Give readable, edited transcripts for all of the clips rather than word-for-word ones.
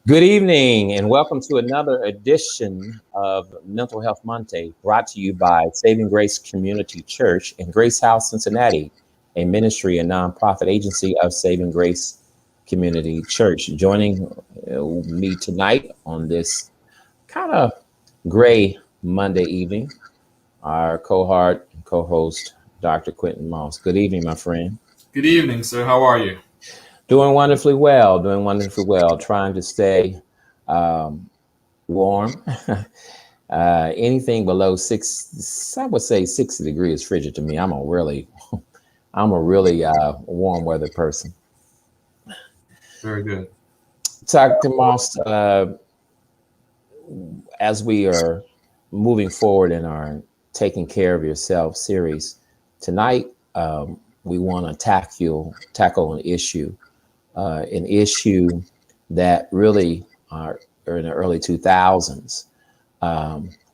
Good evening, and welcome to another edition of Mental Health Monday, brought to you by Saving Grace Community Church in Grace House, Cincinnati, a ministry and nonprofit agency of Saving Grace Community Church. Joining me tonight on this kind of gray Monday evening, our cohort and co-host, Dr. Quentin Moss. Good evening, my friend. Good evening, sir. How are you? Doing wonderfully well, trying to stay warm. Anything below I would say 60 degrees is frigid to me. I'm a really warm weather person. Very good. Dr. Moss, as we are moving forward in our Taking Care of Yourself series, tonight we want to tackle an issue that really in the early 2000s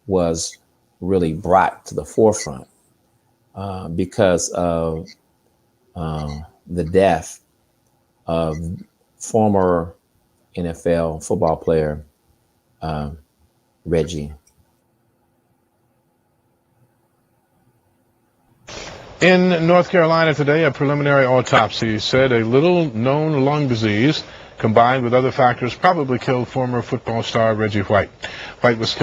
was really brought to the forefront because of the death of former NFL football player Reggie. In North Carolina today, a preliminary autopsy said a little-known lung disease combined with other factors probably killed former football star Reggie White. White was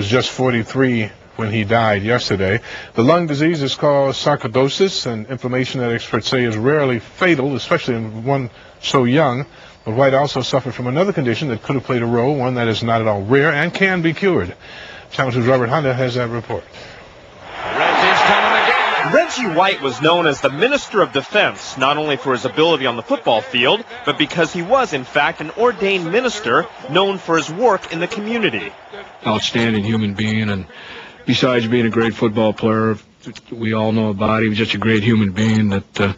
just 43 when he died yesterday. The lung disease is called sarcoidosis, an inflammation that experts say is rarely fatal, especially in one so young. But White also suffered from another condition that could have played a role, one that is not at all rare and can be cured. Channel 2's Robert Honda has that report. Reggie White was known as the Minister of Defense, not only for his ability on the football field, but because he was, in fact, an ordained minister known for his work in the community. Outstanding human being, and besides being a great football player, we all know about him. He was just a great human being that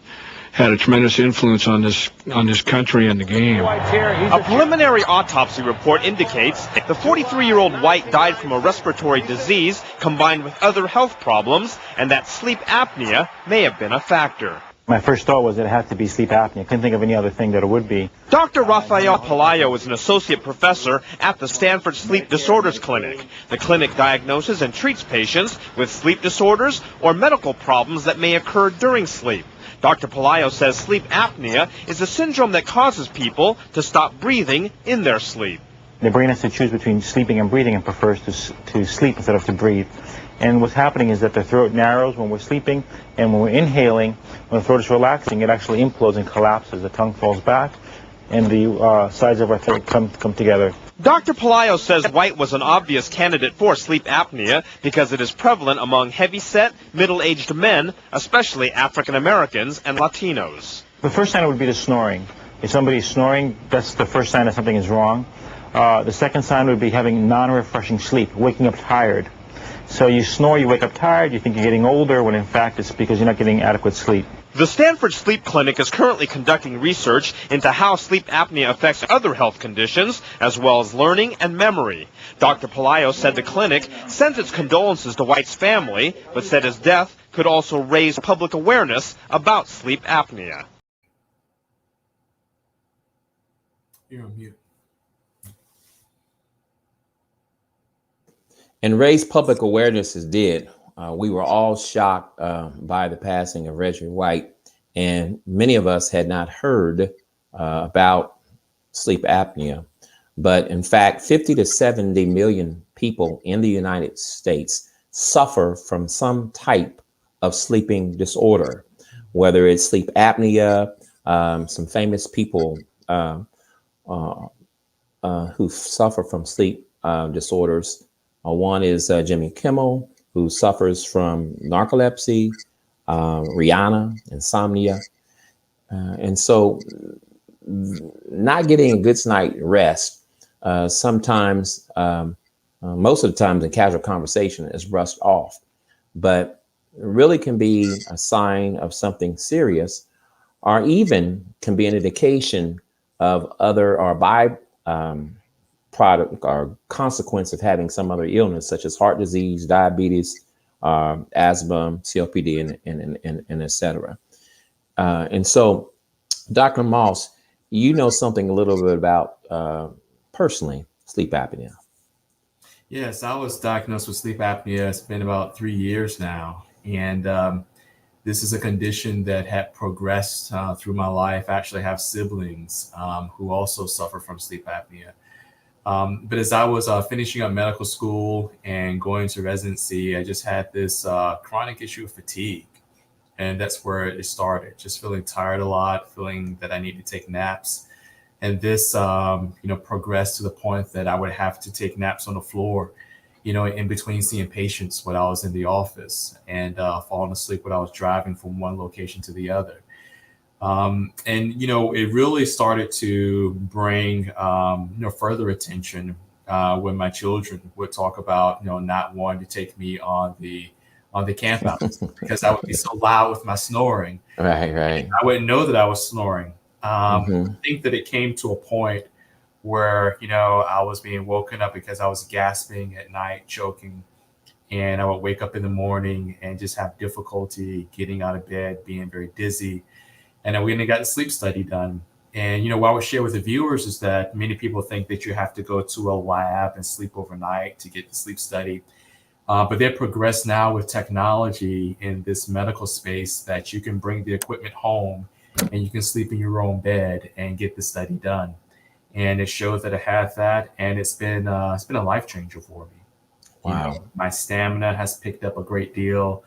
had a tremendous influence on this country and the game. A preliminary autopsy report indicates the 43-year-old White died from a respiratory disease combined with other health problems, and that sleep apnea may have been a factor. My first thought was that it had to be sleep apnea. I couldn't think of any other thing that it would be. Dr. Rafael Pelayo is an associate professor at the Stanford Sleep Disorders Clinic. The clinic diagnoses and treats patients with sleep disorders or medical problems that may occur during sleep. Dr. Pelayo says sleep apnea is a syndrome that causes people to stop breathing in their sleep. The brain has to choose between sleeping and breathing and prefers to sleep instead of to breathe. And what's happening is that the throat narrows when we're sleeping, and when we're inhaling, when the throat is relaxing, it actually implodes and collapses. The tongue falls back, and the sides of our throat come together. Dr. Pelayo says White was an obvious candidate for sleep apnea because it is prevalent among heavy-set, middle-aged men, especially African Americans and Latinos. The first sign would be the snoring. If somebody's snoring, that's the first sign that something is wrong. The second sign would be having non-refreshing sleep, waking up tired. So you snore, you wake up tired, you think you're getting older, when in fact it's because you're not getting adequate sleep. The Stanford Sleep Clinic is currently conducting research into how sleep apnea affects other health conditions, as well as learning and memory. Dr. Pelayo said the clinic sent its condolences to White's family, but said his death could also raise public awareness about sleep apnea. You're on mute. And raise public awareness as did. We were all shocked by the passing of Reggie White, and many of us had not heard about sleep apnea. But in fact, 50 to 70 million people in the United States suffer from some type of sleeping disorder, whether it's sleep apnea. Some famous people who suffer from sleep disorders. One is Jimmy Kimmel, who suffers from narcolepsy, Rihanna, insomnia. And so not getting a good night's rest, sometimes, most of the time in casual conversation is brushed off, but it really can be a sign of something serious, or even can be an indication of other or product or consequence of having some other illness, such as heart disease, diabetes, asthma, COPD, and et cetera. And so, Dr. Moss, you know something a little bit about personally sleep apnea? Yes, I was diagnosed with sleep apnea. It's been about 3 years now. And this is a condition that had progressed through my life. I actually have siblings who also suffer from sleep apnea. But as I was finishing up medical school and going to residency, I just had this chronic issue of fatigue. And that's where it started, just feeling tired a lot, feeling that I need to take naps. And this, progressed to the point that I would have to take naps on the floor, in between seeing patients when I was in the office, and falling asleep when I was driving from one location to the other. It really started to bring, further attention when my children would talk about, not wanting to take me on the campouts because I would be so loud with my snoring. Right. I wouldn't know that I was snoring. I Mhm. think that it came to a point where, I was being woken up because I was gasping at night, choking, and I would wake up in the morning and just have difficulty getting out of bed, being very dizzy. And then we got the sleep study done. And, what I would share with the viewers is that many people think that you have to go to a lab and sleep overnight to get the sleep study. But they've progressed now with technology in this medical space that you can bring the equipment home and you can sleep in your own bed and get the study done. And it shows that I have that, and it's been a life changer for me. Wow. My stamina has picked up a great deal.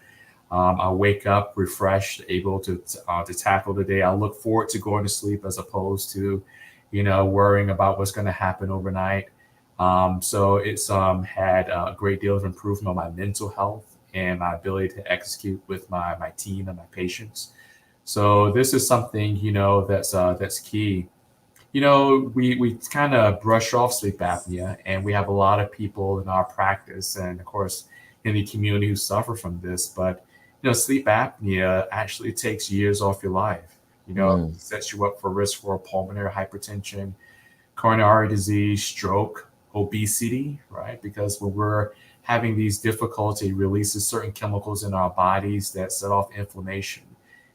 I wake up refreshed, able to tackle the day. I look forward to going to sleep as opposed to, worrying about what's going to happen overnight. So it's had a great deal of improvement on my mental health and my ability to execute with my team and my patients. So this is something, that's key. We kind of brush off sleep apnea, and we have a lot of people in our practice and, of course, in the community who suffer from this. But, sleep apnea actually takes years off your life. Sets you up for risk for pulmonary hypertension, coronary disease, stroke, obesity, right? Because when we're having these difficulty, releases certain chemicals in our bodies that set off inflammation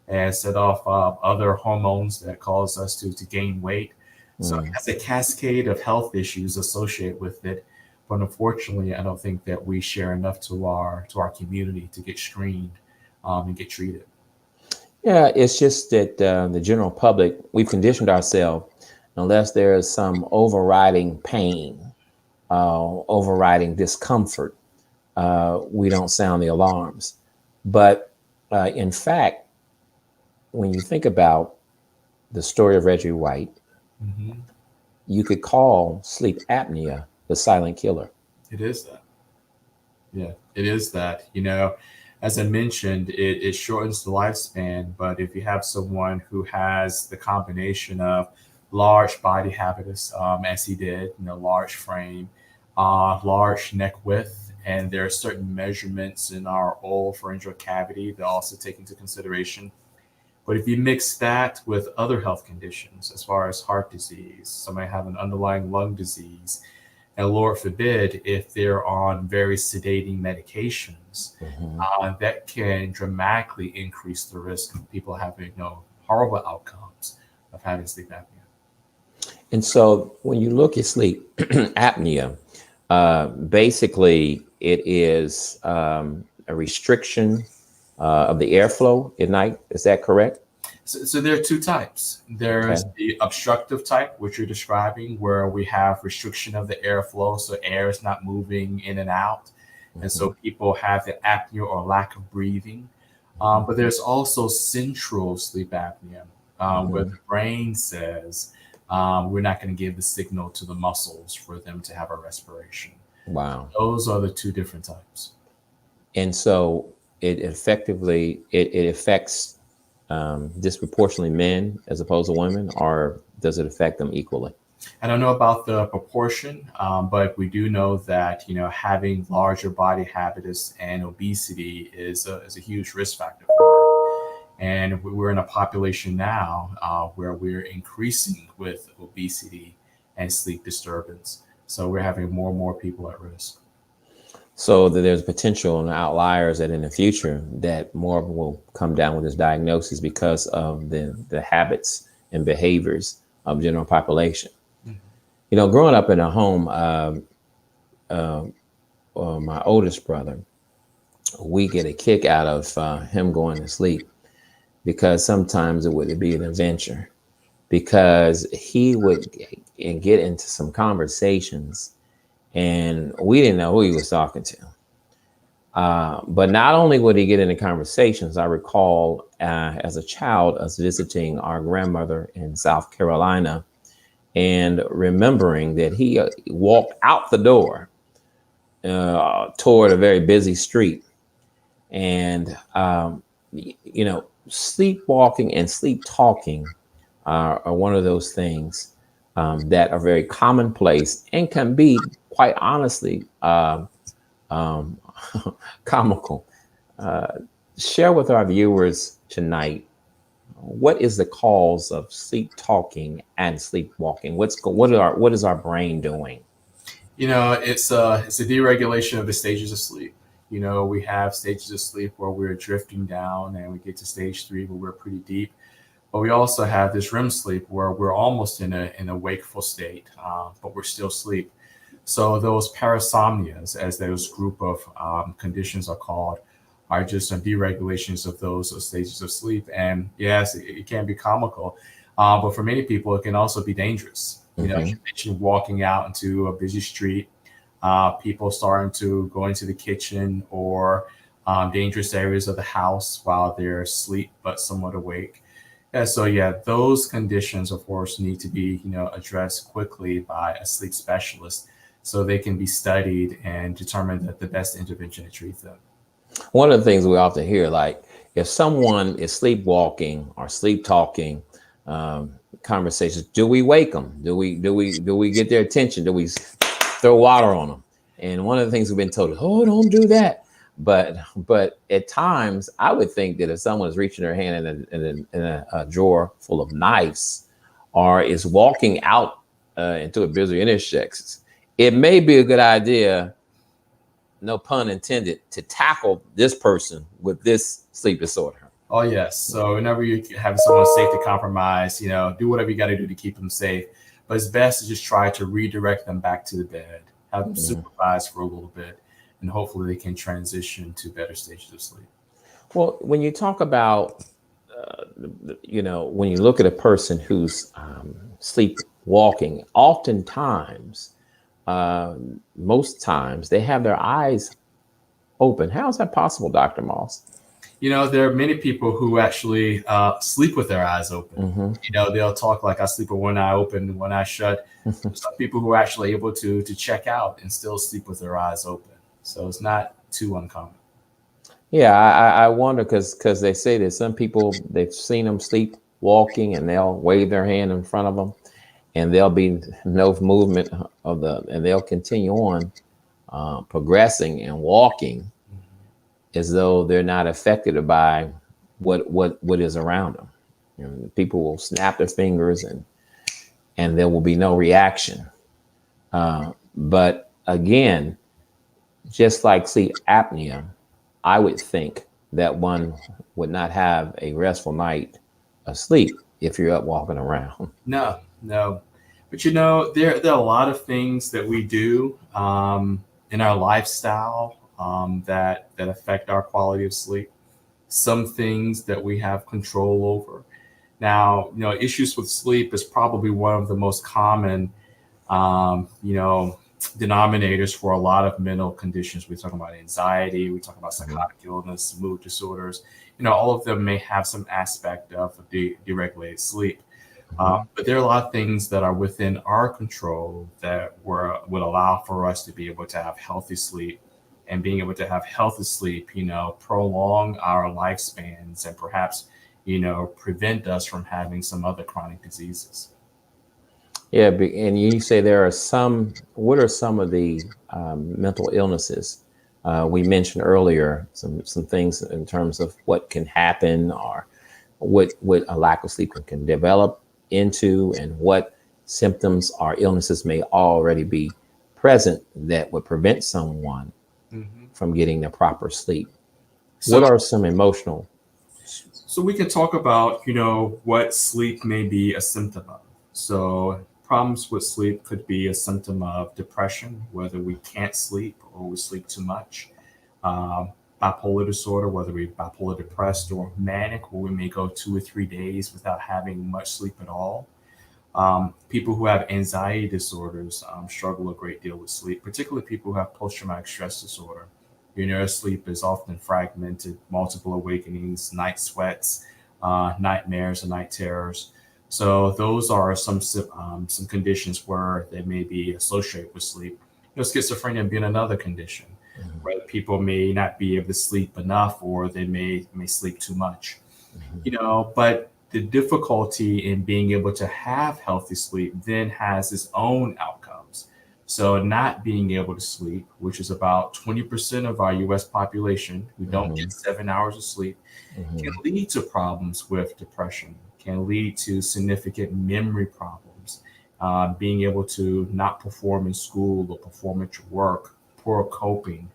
and set off other hormones that cause us to gain weight. So it has a cascade of health issues associated with it. But unfortunately, I don't think that we share enough to our community to get screened and get treated. Yeah, it's just that the general public, we've conditioned ourselves, unless there is some overriding pain, overriding discomfort, we don't sound the alarms. But in fact, when you think about the story of Reggie White, Mm-hmm. you could call sleep apnea the silent killer. It is that. Yeah, it is that. As I mentioned, it shortens the lifespan. But if you have someone who has the combination of large body habitus, as he did, large frame, large neck width, and there are certain measurements in our oropharyngeal cavity that also take into consideration. But if you mix that with other health conditions, as far as heart disease, somebody have an underlying lung disease, and Lord forbid, if they're on very sedating medications, that can dramatically increase the risk of people having horrible outcomes of having sleep apnea. And so when you look at sleep apnea, basically it is a restriction of the airflow at night. Is that correct? So there are two types. There's the obstructive type, which you're describing, where we have restriction of the airflow, so air is not moving in and out. And so people have the apnea or lack of breathing. But there's also central sleep apnea, where the brain says, we're not going to give the signal to the muscles for them to have a respiration. Wow. Those are the two different types. And so it effectively, it affects disproportionately men as opposed to women, or does it affect them equally? I don't know about the proportion, but we do know that, having larger body habitus and obesity is a huge risk factor for it. And we're in a population now where we're increasing with obesity and sleep disturbance. So we're having more and more people at risk. So that there's potential and outliers that in the future that more will come down with this diagnosis because of the habits and behaviors of general population. growing up in a home, my oldest brother, we get a kick out of him going to sleep because sometimes it would be an adventure because he would get into some conversations and we didn't know who he was talking to. But not only would he get into conversations, I recall as a child us visiting our grandmother in South Carolina and remembering that he walked out the door toward a very busy street. And, sleepwalking and sleep talking are one of those things that are very commonplace and can be, quite honestly, comical. Share with our viewers tonight, what is the cause of sleep talking and sleepwalking? What is our brain doing? It's a deregulation of the stages of sleep. We have stages of sleep where we're drifting down and we get to stage 3 where we're pretty deep. But we also have this REM sleep where we're almost in a wakeful state, but we're still asleep. So those parasomnias, as those group of conditions are called, are just deregulations of those stages of sleep. And yes, it can be comical, but for many people, it can also be dangerous. You mentioned walking out into a busy street, people starting to go into the kitchen or dangerous areas of the house while they're asleep but somewhat awake. And so, those conditions, of course, need to be addressed quickly by a sleep specialist so they can be studied and determine the best intervention to treat them. One of the things we often hear, like if someone is sleepwalking or sleep talking, conversations, do we wake them? Do we get their attention? Do we throw water on them? And one of the things we've been told, oh, don't do that. But at times, I would think that if someone is reaching their hand in a drawer full of knives, or is walking out into a busy intersection, it may be a good idea, no pun intended, to tackle this person with this sleep disorder. Oh, yes. So whenever you have someone safety compromised, do whatever you got to do to keep them safe. But it's best to just try to redirect them back to the bed, have them supervised for a little bit, and hopefully they can transition to better stages of sleep. Well, when you talk about, when you look at a person who's sleepwalking, oftentimes, most times, they have their eyes open. How is that possible, Dr. Moss? There are many people who actually sleep with their eyes open. They'll talk like I sleep with one eye open, one eye shut. Some people who are actually able to check out and still sleep with their eyes open. So it's not too uncommon. Yeah, I wonder because they say that some people, they've seen them sleepwalking and they'll wave their hand in front of them and there'll be no movement and they'll continue on progressing and walking as though they're not affected by what is around them. People will snap their fingers and there will be no reaction. But again, just like sleep apnea, I would think that one would not have a restful night of sleep if you're up walking around. No. But there are a lot of things that we do in our lifestyle that affect our quality of sleep. Some things that we have control over. Now, issues with sleep is probably one of the most common, denominators for a lot of mental conditions. We talk about anxiety, we talk about psychotic illness, mood disorders. All of them may have some aspect of deregulated sleep. But there are a lot of things that are within our control that would allow for us to be able to have healthy sleep, and being able to have healthy sleep, prolong our lifespans and perhaps, prevent us from having some other chronic diseases. Yeah, and you say there are what are some of the mental illnesses? We mentioned earlier some things in terms of what can happen or what a lack of sleep can develop into, and what symptoms or illnesses may already be present that would prevent someone from getting the proper sleep. So, what are some emotional? So we can talk about, what sleep may be a symptom of. So problems with sleep could be a symptom of depression, whether we can't sleep or we sleep too much. Bipolar disorder, whether we're bipolar depressed or manic, where we may go 2 or 3 days without having much sleep at all. People who have anxiety disorders struggle a great deal with sleep, particularly people who have post-traumatic stress disorder. Sleep is often fragmented, multiple awakenings, night sweats, nightmares, and night terrors. So those are some conditions where they may be associated with sleep. Schizophrenia being another condition, where people may not be able to sleep enough, or they may sleep too much. But the difficulty in being able to have healthy sleep then has its own outcomes. So not being able to sleep, which is about 20% of our US population who don't get 7 hours of sleep, can lead to problems with depression, can lead to significant memory problems, being able to not perform in school or perform at your work, poor coping.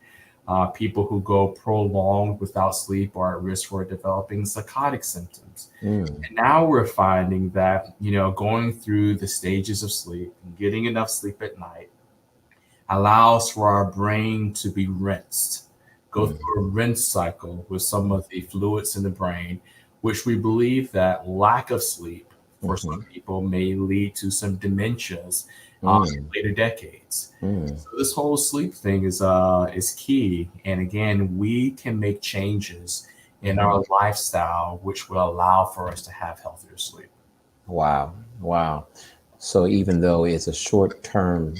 People who go prolonged without sleep are at risk for developing psychotic symptoms. And now we're finding that, going through the stages of sleep, getting enough sleep at night, allows for our brain to be rinsed, go through a rinse cycle with some of the fluids in the brain, which we believe that lack of sleep for some people may lead to some dementias in later decades. So this whole sleep thing is key. And again, we can make changes in our lifestyle, which will allow for us to have healthier sleep. Wow. So even though it's a short term,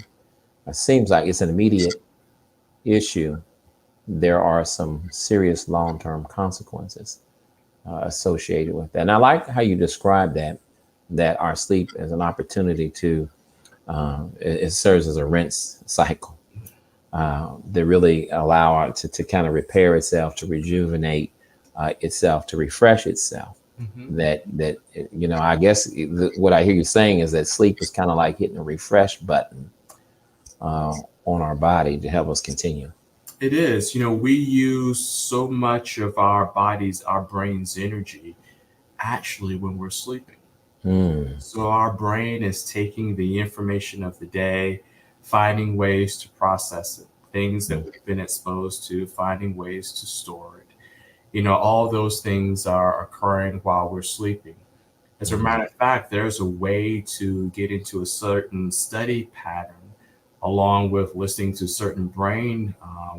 it seems like it's an immediate issue, there are some serious long-term consequences associated with that. And I like how you describe that our sleep is an opportunity to, it serves as a rinse cycle that really allow it to kind of repair itself, to rejuvenate itself, to refresh itself. That I guess what I hear you saying is that sleep is kind of like hitting a refresh button on our body to help us continue. It is. We use so much of our bodies, our brain's energy, actually when we're sleeping. So our brain is taking the information of the day, finding ways to process it, things that we've been exposed to, finding ways to store it. All those things are occurring while we're sleeping. As a matter of fact, there's a way to get into a certain study pattern along with listening to certain brain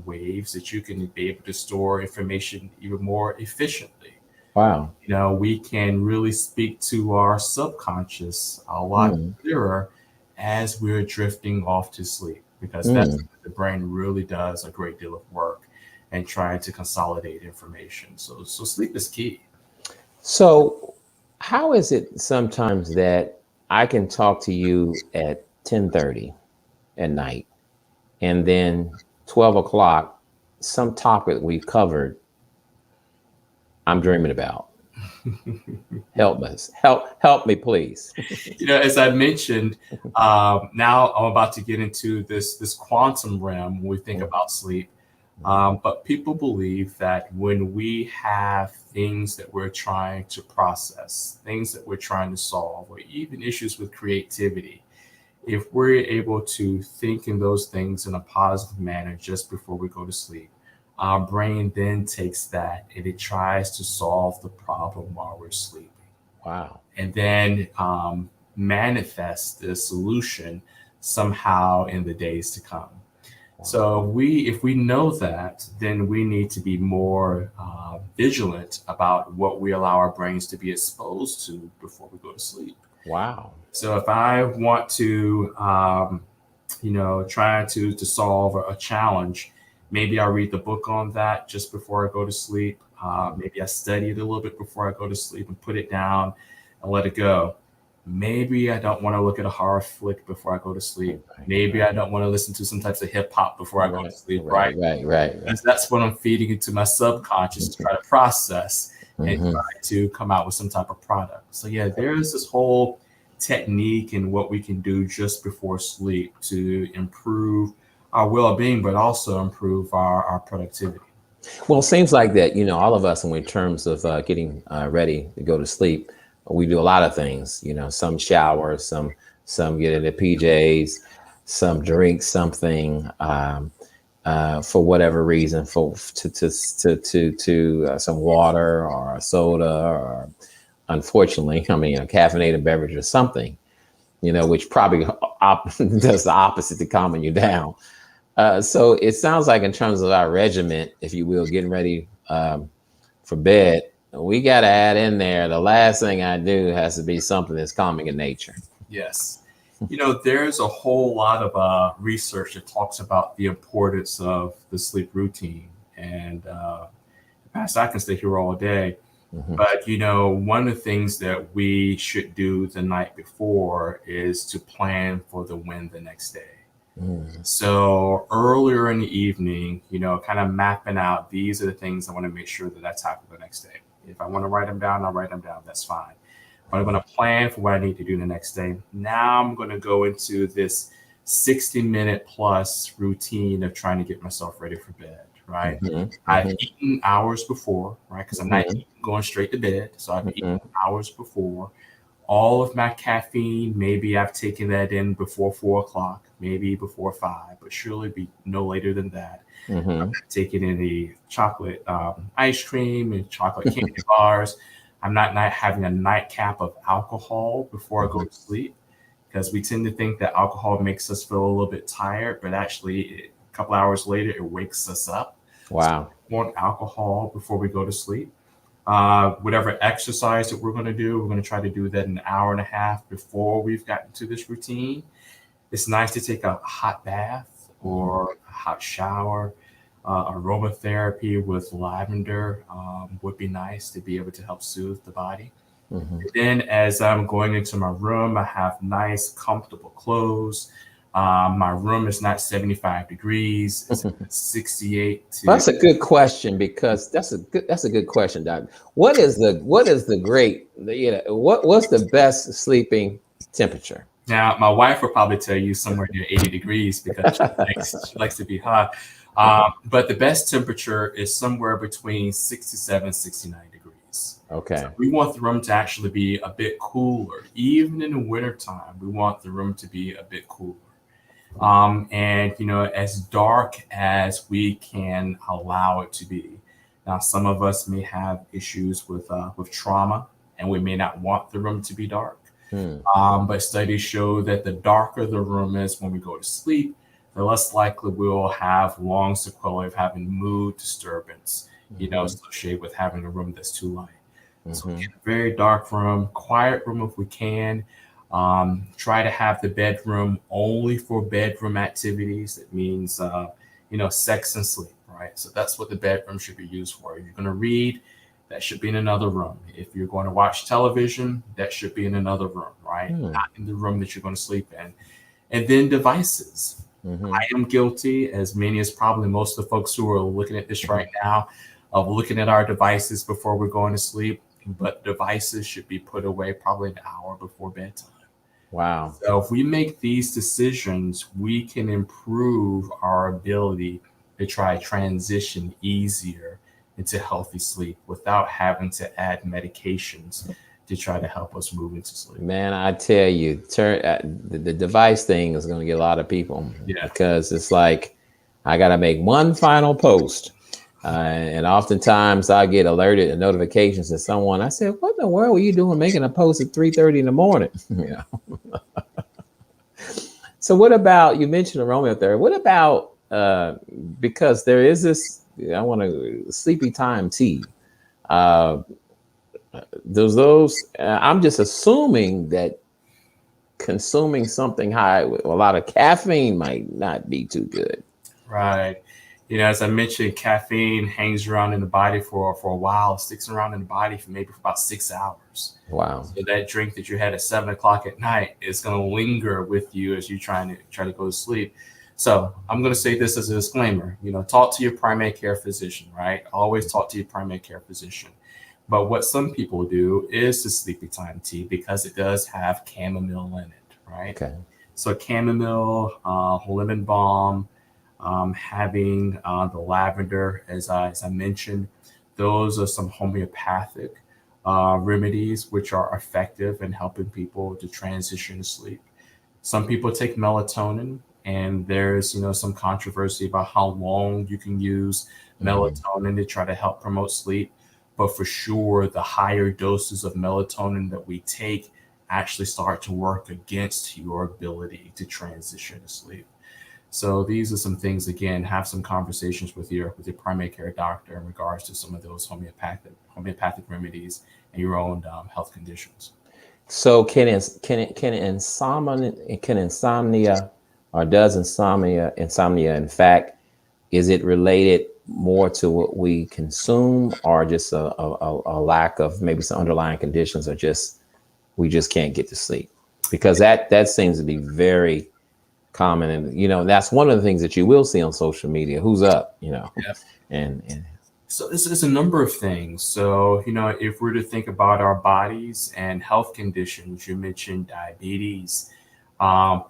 waves that you can be able to store information even more efficiently. Wow. We can really speak to our subconscious a lot clearer as we're drifting off to sleep, because that's the brain really does a great deal of work and trying to consolidate information. So sleep is key. So how is it sometimes that I can talk to you at 10:30 at night, and then 12 o'clock, some topic we've covered, I'm dreaming about? Help me, please. As I mentioned, now I'm about to get into this quantum realm when we think about sleep. But people believe that when we have things that we're trying to process, things that we're trying to solve, or even issues with creativity, if we're able to think in those things in a positive manner just before we go to sleep, our brain then takes that and it tries to solve the problem while we're sleeping. Wow. And then manifest the solution somehow in the days to come. Wow. So if we know that, then we need to be more vigilant about what we allow our brains to be exposed to before we go to sleep. Wow. So if I want to, try to solve a challenge, maybe I read the book on that just before I go to sleep. Maybe I study it a little bit before I go to sleep and put it down and let it go. Maybe I don't want to look at a horror flick before I go to sleep. Maybe I don't want to listen to some types of hip hop before I go to sleep. Right. Because that's what I'm feeding into my subconscious to try to process and try to come out with some type of product. So yeah, there's this whole technique and what we can do just before sleep to improve our well-being, but also improve our productivity. Well, it seems like that, all of us, in terms of getting ready to go to sleep, we do a lot of things, some shower, some some get into PJs, some drink something for whatever reason, to some water or a soda, or unfortunately, I mean, a caffeinated beverage or something, which probably does the opposite to calming you down. So it sounds like in terms of our regiment, if you will, getting ready for bed, we got to add in there, the last thing I do has to be something that's calming in nature. Yes. There's a whole lot of research that talks about the importance of the sleep routine. And Pastor, I can stay here all day. Mm-hmm. But, one of the things that we should do the night before is to plan for the win the next day. Mm. So earlier in the evening, kind of mapping out, these are the things I want to make sure that I tackle the next day. If I want to write them down, I'll write them down. That's fine. But I'm going to plan for what I need to do the next day. Now I'm going to go into this 60-minute plus routine of trying to get myself ready for bed, right? Mm-hmm. I've eaten hours before, right? Because I'm not going straight to bed. So I've eaten hours before. All of my caffeine, maybe I've taken that in before 4 o'clock, maybe before 5, but surely be no later than that. I'm taking in the chocolate ice cream and chocolate candy bars. I'm not having a nightcap of alcohol before I go to sleep, because we tend to think that alcohol makes us feel a little bit tired, but actually a couple hours later, it wakes us up. Wow. So we want alcohol before we go to sleep. Whatever exercise that we're going to do, we're going to try to do that an hour and a half before we've gotten to this routine. It's nice to take a hot bath or a hot shower. Aromatherapy with lavender would be nice to be able to help soothe the body. Then as I'm going into my room, I have nice, comfortable clothes. My room is not 75 degrees. It's 68. That's a good question, because that's a good question, Doc. What's the best sleeping temperature? Now, my wife will probably tell you somewhere near 80 degrees because she likes to be hot. But the best temperature is somewhere between 67, 69 degrees. Okay. So we want the room to actually be a bit cooler. Even in the wintertime, we want the room to be a bit cooler. And, as dark as we can allow it to be. Now, some of us may have issues with trauma, and we may not want the room to be dark. But studies show that the darker the room is when we go to sleep, the less likely we'll have long sequelae of having mood disturbance, associated with having a room that's too light. So in a very dark room, quiet room if we can. Try to have the bedroom only for bedroom activities. That means, sex and sleep, right? So that's what the bedroom should be used for. If you're going to read, that should be in another room. If you're going to watch television, that should be in another room, right? Not in the room that you're going to sleep in. And then devices. I am guilty, as many as probably most of the folks who are looking at this right now, of looking at our devices before we're going to sleep. But devices should be put away probably an hour before bedtime. Wow. So if we make these decisions, we can improve our ability to try transition easier into healthy sleep without having to add medications to try to help us move into sleep. Man, I tell you, the device thing is going to get a lot of people, because it's like, I got to make one final post. And oftentimes I get alerted and notifications to someone. I said, what in the world were you doing making a post at 3:30 in the morning? So what about, you mentioned aromatherapy. What about, because there is this, I want to sleepy time tea. I'm just assuming that consuming something high with a lot of caffeine might not be too good. Right. As I mentioned, caffeine hangs around in the body for a while, sticks around in the body for about 6 hours. Wow. So that drink that you had at 7 o'clock at night is going to linger with you as you try to go to sleep. So I'm going to say this as a disclaimer, talk to your primary care physician, right? Always talk to your primary care physician. But what some people do is the sleepy time tea, because it does have chamomile in it, right? Okay. So chamomile, lemon balm, having the lavender, as I mentioned, those are some homeopathic remedies which are effective in helping people to transition to sleep. Some people take melatonin, and there's some controversy about how long you can use melatonin to try to help promote sleep. But for sure, the higher doses of melatonin that we take actually start to work against your ability to transition to sleep. So these are some things. Again, have some conversations with your primary care doctor in regards to some of those homeopathic remedies and your own health conditions. So can insomnia, or does insomnia in fact, is it related more to what we consume, or just a lack of maybe some underlying conditions, or just we just can't get to sleep? Because that seems to be very common, and that's one of the things that you will see on social media. Who's up, Yep. and So this is a number of things. So, if we're to think about our bodies and health conditions, you mentioned diabetes.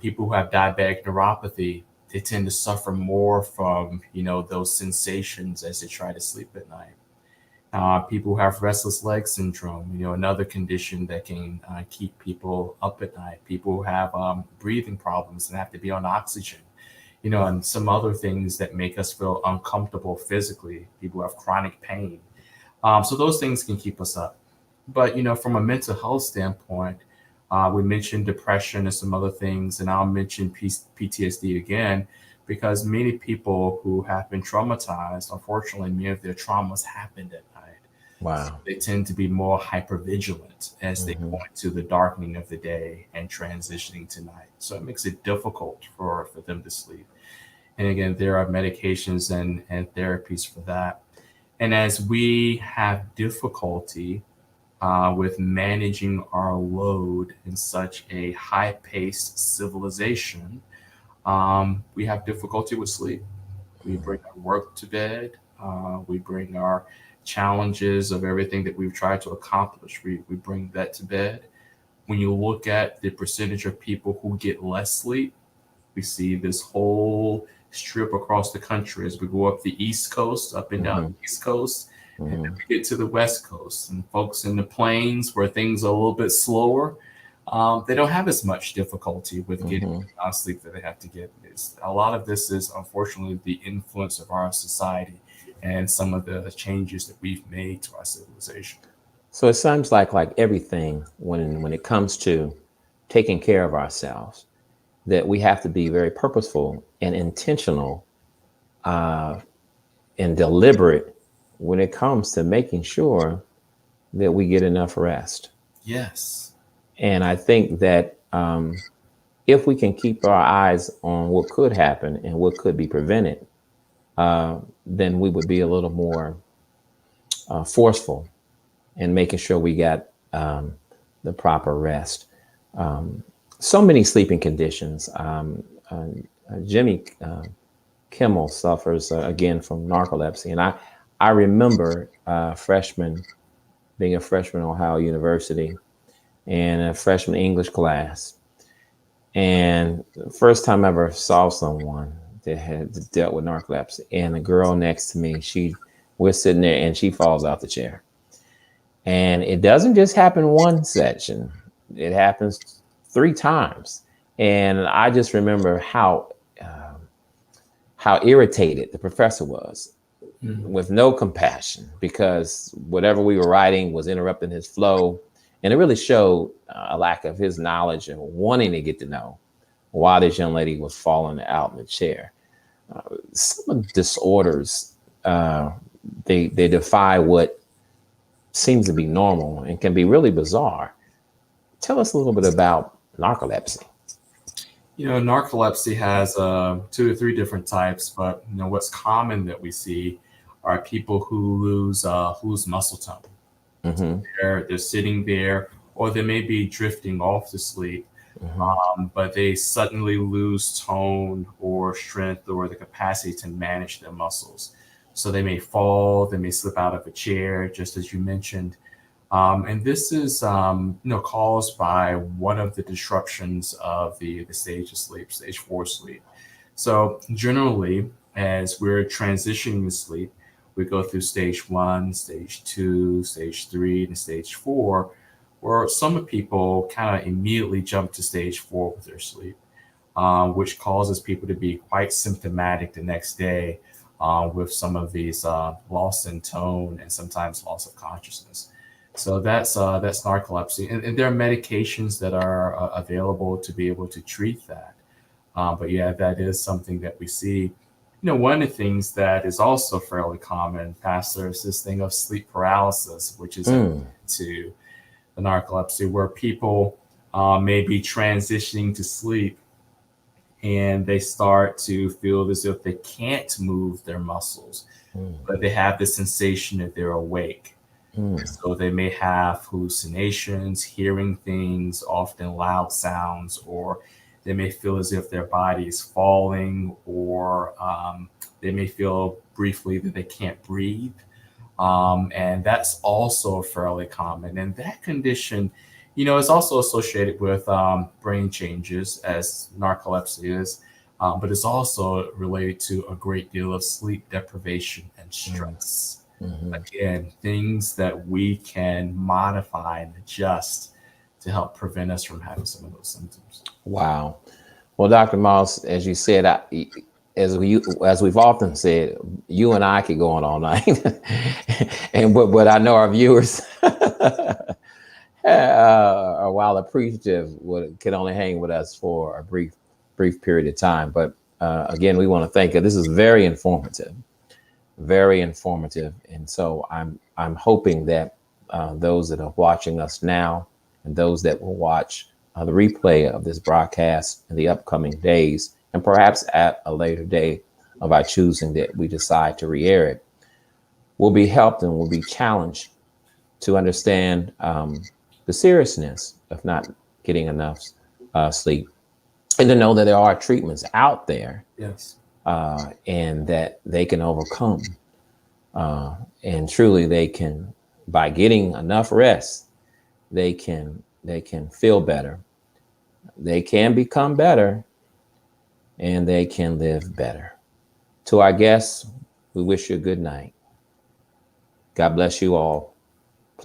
People who have diabetic neuropathy, they tend to suffer more from, those sensations as they try to sleep at night. People who have restless leg syndrome, another condition that can keep people up at night. People who have breathing problems and have to be on oxygen, and some other things that make us feel uncomfortable physically. People who have chronic pain. So those things can keep us up. But, from a mental health standpoint, we mentioned depression and some other things, and I'll mention PTSD again, because many people who have been traumatized, unfortunately, many of their traumas happened at night. wow. So they tend to be more hypervigilant as they go into the darkening of the day and transitioning to night. So it makes it difficult for them to sleep. And again, there are medications and therapies for that. And as we have difficulty with managing our load in such a high-paced civilization, we have difficulty with sleep. We bring our work to bed. We bring our challenges of everything that we've tried to accomplish. We bring that to bed. When you look at the percentage of people who get less sleep, we see this whole strip across the country as we go up the East Coast, up and down the East Coast, and then we get to the West Coast. And folks in the plains where things are a little bit slower, they don't have as much difficulty with getting the sleep that they have to get. A lot of this is, unfortunately, the influence of our society and some of the changes that we've made to our civilization. So it seems like everything, when it comes to taking care of ourselves, that we have to be very purposeful and intentional and deliberate when it comes to making sure that we get enough rest. Yes. And I think that if we can keep our eyes on what could happen and what could be prevented, then we would be a little more forceful in making sure we got the proper rest. So many sleeping conditions. Jimmy Kimmel suffers again from narcolepsy, and I remember being a freshman at Ohio University and a freshman English class, and the first time I ever saw someone that had dealt with narcolepsy, and the girl next to me, we're sitting there and she falls out the chair. And it doesn't just happen one session, it happens 3 times. And I just remember how irritated the professor was, with no compassion, because whatever we were writing was interrupting his flow. And it really showed a lack of his knowledge and wanting to get to know why this young lady was falling out in the chair. Some disorders, they defy what seems to be normal and can be really bizarre. Tell us a little bit about narcolepsy. Narcolepsy has 2 or 3 different types, but what's common that we see are people who lose muscle tone. So they're sitting there, or they may be drifting off to sleep, but they suddenly lose tone or strength or the capacity to manage their muscles. So they may fall, they may slip out of a chair, just as you mentioned. And this is caused by one of the disruptions of the stage of sleep, stage 4 sleep. So generally, as we're transitioning to sleep, we go through stage 1, stage 2, stage 3, and stage 4. where some people kind of immediately jump to stage 4 with their sleep, which causes people to be quite symptomatic the next day with some of these loss in tone and sometimes loss of consciousness. So that's narcolepsy, and there are medications that are available to be able to treat that. But yeah, that is something that we see. One of the things that is also fairly common, Pastor, is this thing of sleep paralysis, which is to the narcolepsy, where people may be transitioning to sleep and they start to feel as if they can't move their muscles, but they have the sensation that they're awake. So they may have hallucinations, hearing things, often loud sounds, or they may feel as if their body is falling, or they may feel briefly that they can't breathe. And that's also fairly common. And that condition, is also associated with brain changes, as narcolepsy is, but it's also related to a great deal of sleep deprivation and stress. Again, things that we can modify and adjust to help prevent us from having some of those symptoms. Wow. Well, Dr. Moss, as you said, as we've often said, you and I could go on all night, and but I know our viewers are, while appreciative, can only hang with us for a brief period of time. But again, we want to thank you. This is very informative, and so I'm hoping that those that are watching us now and those that will watch the replay of this broadcast in the upcoming days, and perhaps at a later day of our choosing that we decide to re-air it, will be helped and will be challenged to understand the seriousness of not getting enough sleep, and to know that there are treatments out there, Yes, and that they can overcome. And truly, they can, by getting enough rest, they can feel better. They can become better, and they can live better. To our guests, we wish you a good night. God bless you all.